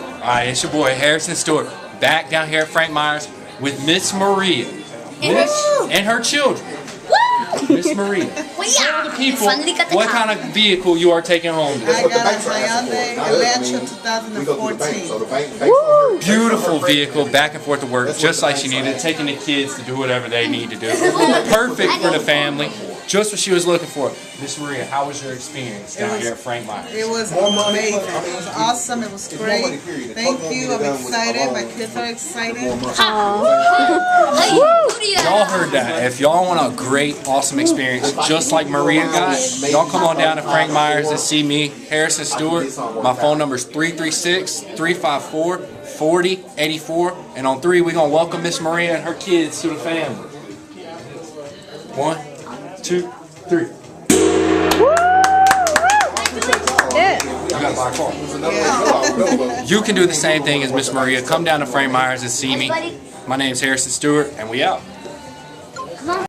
Alright, it's your boy Harrison Stewart, back down here at Frank Myers with Miss Maria and her children. Miss Maria, tell the people what kind of vehicle you are taking home today. I got a Hyundai Elantra 2014. Beautiful vehicle, back and forth to work, just like she needed, taking the kids to do whatever they need to do. Perfect for the family, just what she was looking for. Miss Maria, how was your experience down here at Frank Myers? It was amazing. It was awesome. It was great. Thank you. I'm excited. My kids are excited. Y'all heard that. If y'all want a great, awesome experience, just like Maria got, y'all come on down to Frank Myers and see me, Harrison Stewart. My phone number is 336-354-4084. And on 3, we're going to welcome Miss Maria and her kids to the family. 1, 2, 3. You gotta buy a car. You can do the same thing as Miss Maria. Come down to Frank Myers and see me. My name's Harrison Stewart, and we out.